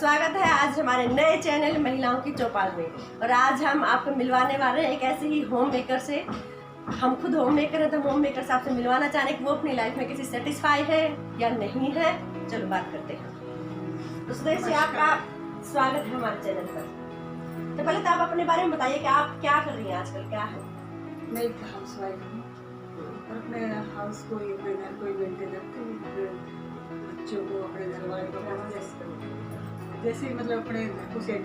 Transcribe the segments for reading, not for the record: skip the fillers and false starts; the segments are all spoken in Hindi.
स्वागत है आज हमारे नए चैनल महिलाओं की चौपाल में। और आज हम आपको मिलवाने वाले हैं एक ऐसे ही होम मेकर से। हम खुद होम मेकर हैं तो होम मेकर से आपसे मिलवाना चाह रहे हैं कि वो अपनी लाइफ में किसी सेटिस्फाई है या नहीं है। चलो बात करते हैं। तो सुदेश जी, आपका स्वागत है हमारे चैनल पर। तो पहले तो आप अपने बारे में बताइए कि आप क्या कर रही हैं आजकल, क्या है? मैं एक हाउस वाइफ हूँ और अपने हाउस को अपने घर को मेंटेन रखती हूँ, बच्चों को अपने घर वाले को जैसे मतलब अपने घर को सेट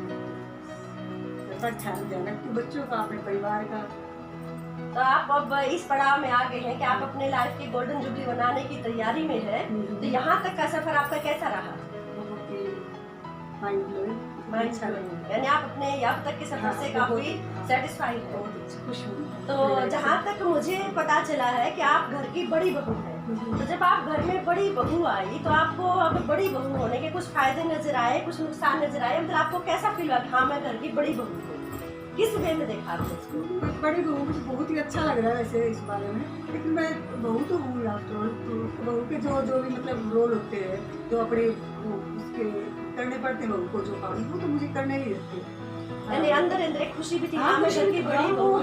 पर ध्यान रखती हूँ, बच्चों का, अपने परिवार का। तो आप अब इस पड़ाव में आ गए हैं कि आप अपने लाइफ की गोल्डन जुबली बनाने की तैयारी में है। तो यहाँ तक का सफर आपका कैसा रहा? बहुत ही माइंड ब्लोइंग, अच्छा लगा। यानी आप अपने अब तक के सफर से काफी सेटिस्फाइड हो? खुश हूँ। तो जहाँ तक मुझे पता चला है कि आप घर की बड़ी बहू हैं। तो जब आप घर में बड़ी बहू आई तो आपको अब बड़ी बहू होने के कुछ फायदे नजर आए, कुछ नुकसान नजर आए? मतलब आपको कैसा फील हुआ कि हाँ मैं घर की बड़ी बहू हूँ? किस वे में देखा आपने इसको? बड़ी बहू मुझे बहुत ही अच्छा लग रहा है वैसे इस बारे में, लेकिन मैं बहू तो हूँ आफ्टर ऑल। तो बहू के जो भी मतलब रोल होते हैं, जो अपने उसके करने पड़ते हैं बहू को, जो काम वो तो मुझे करने ही रहते हैं। यानी अंदर अंदर एक खुशी भी थी, हाँ मैं घर की बड़ी बहू हूँ।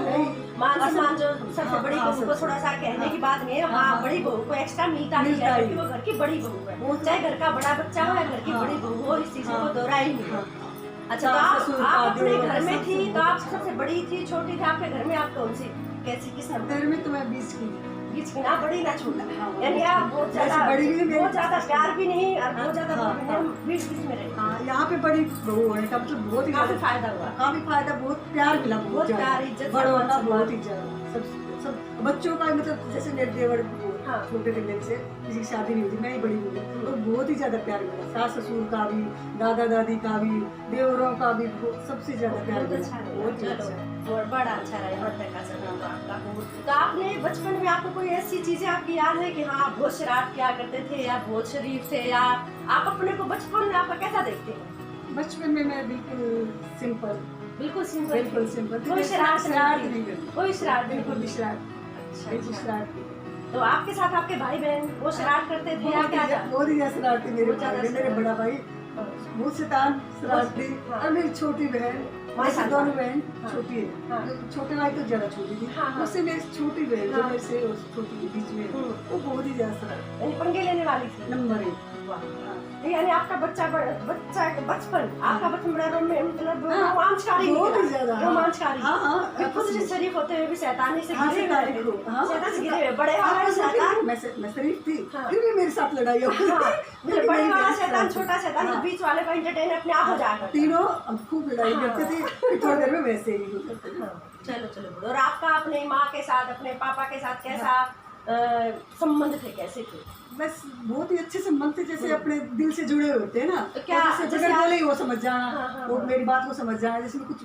मान सम्मान जो सबसे बड़ी बहू को थोड़ा सा कहने की बात नहीं है, हाँ बड़ी बहू को एक्स्ट्रा मिलता ही है क्योंकि वो घर की बड़ी बहू है। वो चाहे घर का बड़ा बच्चा हो या घर की बड़ी बहू हो, इस चीज को दोहराए ही नहीं। अच्छा, तो आप अपने घर में थी तो आप सबसे बड़ी थी, छोटी थी? आपके घर में आप कौन सी, कैसी, किस नंबर? घर में तो मैं 20 की, ना बड़ी ना छोटा, यानी आप बहुत ज्यादा प्यार भी नहीं और बहुत ज्यादा बीच में रहे। हाँ, यहाँ पे बड़ी बहू है का मतलब बहुत ही काफी फायदा हुआ, काफी फायदा, बहुत प्यार मिला, बहुत प्यार, इज्जत, बड़ों का बहुत ही ज्यादा, सब बच्चों का मतलब जैसे मेरे देवर छोटे थे मेरे से, किसी की शादी नहीं हुई थी, मैं ही बड़ी हुई, तो बहुत ही ज्यादा प्यार मिला। सास ससुर का भी, दादा दादी का भी, देवरों का भी, सबसे ज्यादा प्यार मिला। बहुत अच्छा, बड़ा अच्छा रहा यहाँ तक का सफर आपका। तो आपने बचपन में आपको कोई ऐसी चीजें आपकी याद है कि हाँ बहुत शरारत किया करते थे या बहुत शरीफ थे, या आप अपने को बचपन में आपका कैसा देखते हैं? बचपन में मैं बिल्कुल सिंपल, बिल्कुल सिंपल, कोई शरारत नहीं करती, कोई शरारत, बिल्कुल भी शरारत। तो आपके साथ आपके भाई बहन वो शरारत करते थे या क्या? बहुत ही शरारती मेरे बड़ा भाई बहुत शैतान शरारती, और मेरी छोटी बहन, वैसे दोनों बहन छोटी है, छोटे भाई तो ज्यादा छोटी थी, उससे मेरी छोटी बहन जो मेरे से छोटी के बीच में, वो बहुत ही ज्यादा शरारती, पंगे लेने वाली थी, नंबर 1। यानी आपका बचपन आपका बचपन बड़ा रोमांचकारी, बहुत ही ज्यादा रोमांचकारी। हाँ, खुद से शरीफ होते हुए भी शैतानी से गिरे हुए, बड़े मैं शरीफ थी, फिर भी मेरे साथ लड़ाई हो गई। बड़े वाला शैतान, छोटा शैतान, बीच वाले का एंटरटेन अपने आप हो जाता, तीनों खूब लड़ाई करते थे, फिर थोड़ी देर में वैसे ही हो जाते थे। चलो। और आपका अपने माँ के साथ, अपने पापा के साथ कैसा संबंध थे, कैसे थे? बस बहुत ही अच्छे संबंध थे, जैसे अपने दिल से जुड़े होते हैं ना। तो क्या जैसे बोले वो समझ जाना, वो मेरी बात को समझ जाना, जैसे कुछ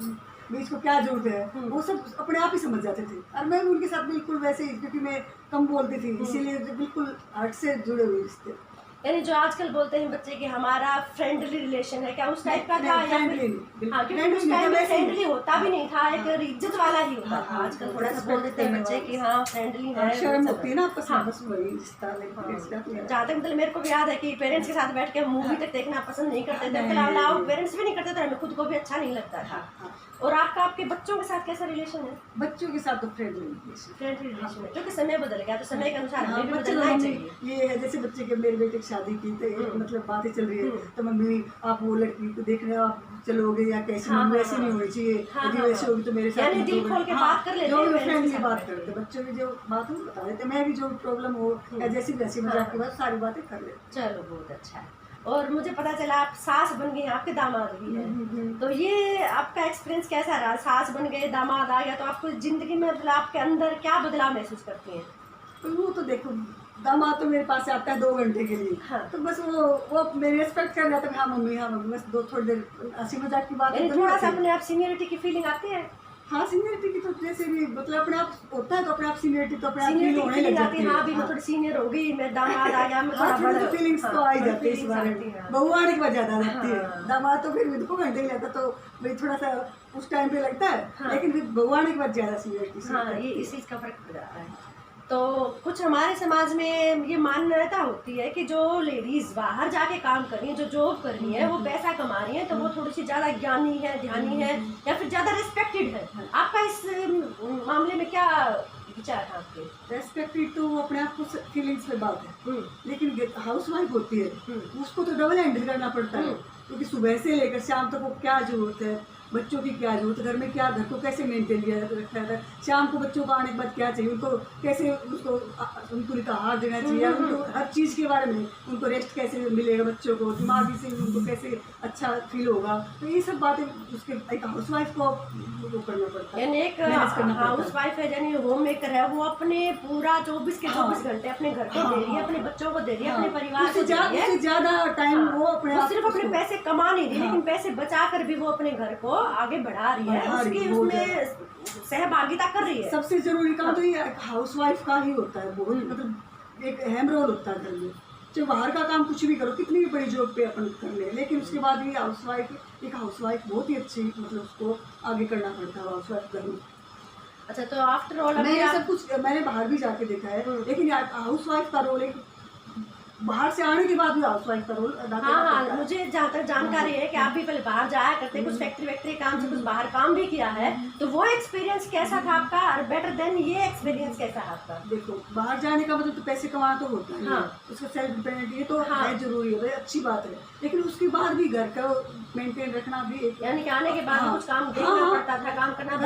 बीच को क्या जरूरत है वो सब अपने आप ही समझ जाते थे। और मैं उनके साथ बिल्कुल वैसे ही, क्योंकि मैं कम बोलती थी, इसीलिए बिल्कुल हार्ट से जुड़े हुए रिश्ते। यानी जो आजकल बोलते हैं बच्चे कि हमारा फ्रेंडली रिलेशन है, क्या उस टाइप का था? फ्रेंडली होता भी नहीं था, एक इज्जत वाला ही होता था। आजकल थोड़ा सा बोल देते हैं बच्चे कि हाँ फ्रेंडली है, शर्म होती है ना आपस में, बस वही रिश्ता। जहाँ तक मतलब मेरे को भी याद है कि पेरेंट्स के साथ बैठ के मूवी तक देखना पसंद नहीं करते थे, अलाउ पेरेंट्स भी नहीं करते थे, हमें खुद को भी अच्छा नहीं लगता था। और आपका आपके बच्चों के साथ कैसा रिलेशन है? बच्चों के साथ तो फ्रेंडली रिलेशन है, क्योंकि समय बदल गया तो समय के अनुसार हमें भी बदलना ही चाहिए। ये है जैसे बच्चे के, मेरे बेटे की शादी की तो मतलब बातें चल रही है, तो मम्मी आप वो लड़की को देखने आप चलोगे या कैसी, वैसी नहीं होनी चाहिए, यदि वैसी होगी तो मेरे साथ दिल खोल के बात कर लेते हैं, जो भी फ्रेंडली बात करते, बच्चों की जो बात हो बता देते, मैं भी जो प्रॉब्लम हो या जैसी वैसी मजाक के बाद सारी बातें कर लेते। चलो बहुत अच्छा है। और मुझे पता चला आप सास बन गई हैं, आपके दामाद भी हैं, तो ये आपका एक्सपीरियंस कैसा रहा? सास बन गए, दामाद आ गया, तो आपको जिंदगी में मतलब आपके अंदर क्या बदलाव महसूस करती हैं? तो वो तो देखो, दामाद तो मेरे पास आता है 2 घंटे के लिए, तो बस वो मेरी रिस्पेक्ट कर जाता है, हाँ मम्मी, बस थोड़ी देर हंसी मजाक की बात, थोड़ा सा अपने आप सीनियरिटी की फीलिंग आती है। हाँ, सीनियरिटी की तो जैसे भी मतलब अपने आप होता है, तो अपने आप सीनियरिटी तो अपने आप फील होने लग जाती है। हाँ, भी मैं थोड़ी सीनियर हो गई, मैं दामाद आ गया, मैं थोड़ा बड़ा, फीलिंग्स तो आ ही जाती है इस बारे में। बहू आने के बाद ज्यादा लगती है, दामाद तो फिर 2 घंटे ही लगता, तो भाई थोड़ा सा उस टाइम पे लगता है, लेकिन फिर बहू आने के बाद ज्यादा सीनियरिटी। हाँ, ये इस चीज का फर्क पड़ जाता है। तो कुछ हमारे समाज में ये मान्यता होती है कि जो लेडीज बाहर जाके काम कर रही हैं, जो जॉब कर रही है, वो पैसा कमा रही है, तो वो थोड़ी सी ज्यादा ज्ञानी है, ध्यानी है, या फिर ज्यादा रिस्पेक्टेड है। आपका इस मामले में क्या विचार है आपके? रेस्पेक्टेड तो वो अपने आप को फीलिंग्स पे बात है, लेकिन हाउस वाइफ होती है उसको तो डबल हैंडल करना पड़ता है, क्योंकि सुबह से लेकर शाम तक वो क्या जरूरत है, बच्चों की क्या जरूरत है, घर में क्या, घर को कैसे मेंटेन किया रखा है, शाम को बच्चों को आने के बाद क्या चाहिए, उनको कैसे उसको संतुलित आहार देना चाहिए, उनको हर चीज़ के बारे में, उनको रेस्ट कैसे मिलेगा, बच्चों को दिमागी से उनको कैसे अच्छा फील होगा, तो ये सब बातें उसके एक हाउस वाइफ को वो करना पड़ता है। यानी एक हाउस वाइफ है, यानी होम मेकर है, वो अपने पूरा 24 के 24 घंटे अपने घर को दे रही है, अपने बच्चों को दे रही है, अपने परिवार को दे रही है। ज्यादा टाइम वो अपने सिर्फ अपने पैसे कमा नहीं रही, लेकिन पैसे बचा कर भी वो अपने घर को आगे बढ़ा रही है, उसकी उसमें सहभागिता कर रही है। सबसे जरूरी काम तो ये हाउस वाइफ का ही होता है, बहुत मतलब एक अहम रोल होता है घर में। चाहे बाहर का काम कुछ भी करो, कितनी भी बड़ी जॉब पे अपन कर ले, लेकिन उसके बाद भी हाउस वाइफ बहुत ही अच्छी, मतलब उसको आगे करना पड़ता है हाउस वाइफ घर में। अच्छा, तो आफ्टर ऑल मैंने सब कुछ मैंने बाहर भी जाके देखा है, लेकिन हाउस वाइफ का रोल एक बाहर से आने के बाद भी हाउस वाइफ का रोल अदा करना पड़ता है। मुझे जहाँ तक जानकारी है कि आप भी पहले बाहर जाया करते, कुछ फैक्ट्री काम से कुछ बाहर काम भी किया है, तो वो एक्सपीरियंस कैसा था आपका, और बेटर देन ये एक्सपीरियंस कैसा है आपका? देखो, बाहर जाने का मतलब तो पैसे कमाना तो होता है, उसका सेल्फ डिपेंडेंट ये तो है, जरूरी है, अच्छी बात है, लेकिन उसके बाद भी घर का मेंटेन रखना भी एक, यानी कि आने के बाद कुछ काम देखना पड़ता था, काम करना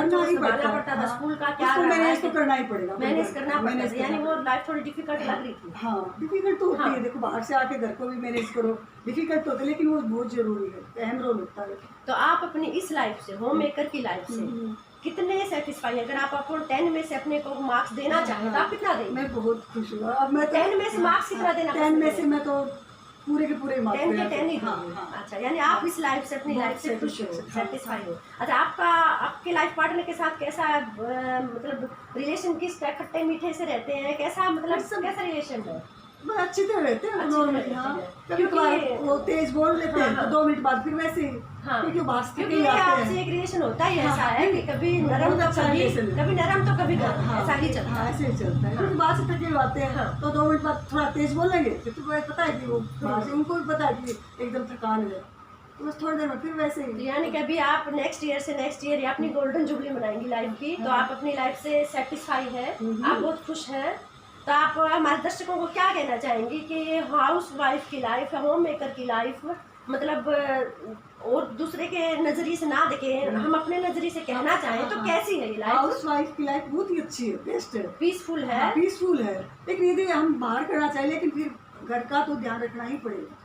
पड़ता था, स्कूल का क्या मैनेज तो करना ही पड़ेगा, मैनेज करना पड़ता था, यानी वो लाइफ थोड़ी डिफिकल्ट लग रही थी। हाँ, डिफिकल्ट तो होती है, देखो बाहर से आके घर को भी मैनेज करो, डिफिकल्ट तो होता है, लेकिन वो बहुत जरूरी है, अहम रोल होता है। तो आप अपनी इस लाइफ से, होम मेकर की लाइफ से कितने सेटिस्फाई? अगर आप अपने 10 में से अपने को मार्क्स देना चाहें तो आप कितना देंगे? मैं बहुत खुश हूँ। अब मैं 10 में से मार्क्स कितना देना? 10 में से मैं तो पूरे के पूरे मार्क्स 10 के 10 ही दूंगी। अच्छा, यानी आप इस लाइफ से, अपनी लाइफ से खुश हो, सेटिस्फाई हो। अच्छा, आपके लाइफ पार्टनर के साथ कैसा मतलब रिलेशन, किस खट्टे मीठे से रहते हैं, कैसा मतलब कैसा रिलेशन है? बस अच्छी तरह रहते हैं नॉर्मली। हाँ, कभी वो तेज बोल लेते हैं तो 2 मिनट बाद फिर वैसे ही, क्योंकि आपसे एक रिलेशन होता ही ऐसा है कि कभी नरम तो कभी नरम तो कभी गर्म, ऐसा ही चलता है। ऐसे ही चलता है, क्योंकि बाहर से थके आते हैं तो 2 मिनट बाद थोड़ा तेज बोलेंगे, फिर तो पता है कि वो बाहर से उनको भी पता है कि एकदम थकान है, तो बस थोड़ी देर में फिर वैसे ही। यानी कि अभी आप नेक्स्ट ईयर या अपनी गोल्डन जुबली मनाएंगी लाइफ की, तो आप अपनी लाइफ से सेटिस्फाई है, आप बहुत खुश हैं। तो आप हमारे दर्शकों को क्या कहना चाहेंगी कि हाउस वाइफ की लाइफ, होम मेकर की लाइफ, मतलब और दूसरे के नजरिए से ना देखें, हम अपने नजरिए से कहना चाहें तो कैसी है ये लाइफ? हाउस वाइफ की लाइफ बहुत ही अच्छी है, बेस्ट है, पीसफुल है, पीसफुल है, लेकिन यदि हम बाहर करना चाहें, लेकिन फिर घर का तो ध्यान रखना ही पड़ेगा,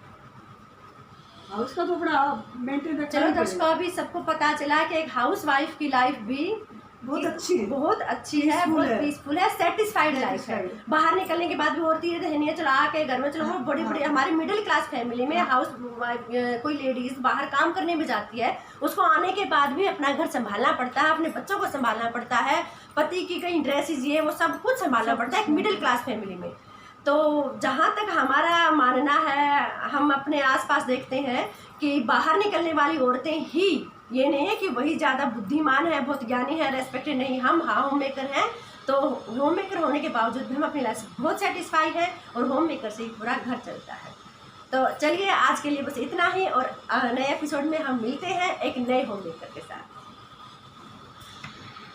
हाउस का तो बड़ा मेंटेन रखना। चलो दर्शकों, अभी सबको पता चला कि एक हाउस वाइफ की लाइफ भी बहुत अच्छी है, बहुत पीसफुल है, सेटिस्फाइड लाइफ है। बाहर निकलने के बाद भी होती है रहनी, चलो आके घर में चलो, वो बड़ी बड़ी हमारी मिडिल क्लास फैमिली में हाउस कोई लेडीज बाहर काम करने में जाती है, उसको आने के बाद भी अपना घर संभालना पड़ता है, अपने बच्चों को संभालना पड़ता है, पति की कई ड्रेसेस, ये वो सब कुछ संभालना पड़ता है एक मिडिल क्लास फैमिली में। तो जहाँ तक हमारा मानना है, हम अपने आसपास देखते हैं कि बाहर निकलने वाली औरतें ही, ये नहीं है कि वही ज़्यादा बुद्धिमान है, बहुत ज्ञानी है, रेस्पेक्टेड नहीं, हम होम मेकर हैं। तो होम मेकर होने के बावजूद भी हम अपनी लाइफ से बहुत सेटिस्फाई है, और होम मेकर से ही पूरा घर चलता है। तो चलिए, आज के लिए बस इतना ही, और नए एपिसोड में हम मिलते हैं एक नए होम मेकर के साथ।